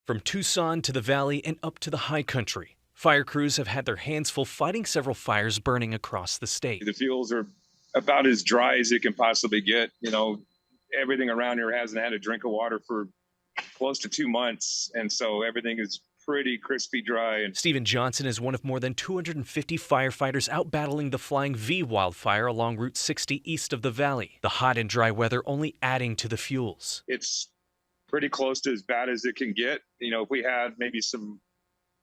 From Tucson to the valley and up to the high country, fire crews have had their hands full fighting several fires burning across the state. The fuels are about as dry as it can possibly get. You know, everything around here hasn't had a drink of water for close to 2 months, and so everything is pretty crispy dry. And Stephen Johnson is one of more than 250 firefighters out battling the Flying V wildfire along Route 60 east of the valley. The hot and dry weather only adding to the fuels. it's pretty close to as bad as it can get. You know, if we had maybe some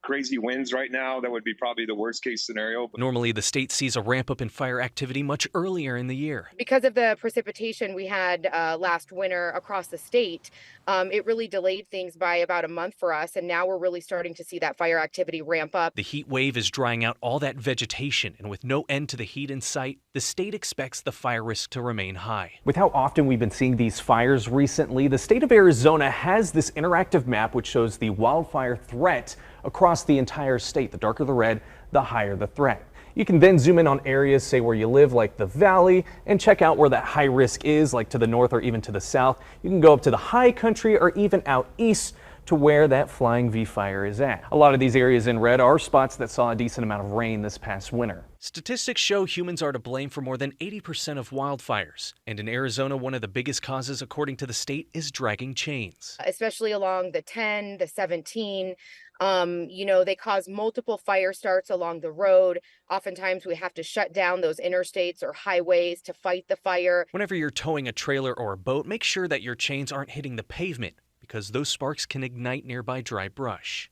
crazy winds right now, that would be probably the worst case scenario. Normally, the state sees a ramp up in fire activity much earlier in the year. Because of the precipitation we had last winter across the state, it really delayed things by about a month for us. And now we're really starting to see that fire activity ramp up. The heat wave is drying out all that vegetation, and with no end to the heat in sight, the state expects the fire risk to remain high. With how often we've been seeing these fires recently, the state of Arizona has this interactive map which shows the wildfire threat across the entire state. The darker the red, the higher the threat. You can then zoom in on areas, say where you live, like the valley, and check out where that high risk is, like to the north or even to the south. You can go up to the high country or even out east to where that Flying V fire is at. A lot of these areas in red are spots that saw a decent amount of rain this past winter. Statistics show humans are to blame for more than 80% of wildfires. And in Arizona, one of the biggest causes, according to the state, is dragging chains. Especially along the 10, the 17. They cause multiple fire starts along the road. Oftentimes we have to shut down those interstates or highways to fight the fire. Whenever you're towing a trailer or a boat, make sure that your chains aren't hitting the pavement, because those sparks can ignite nearby dry brush.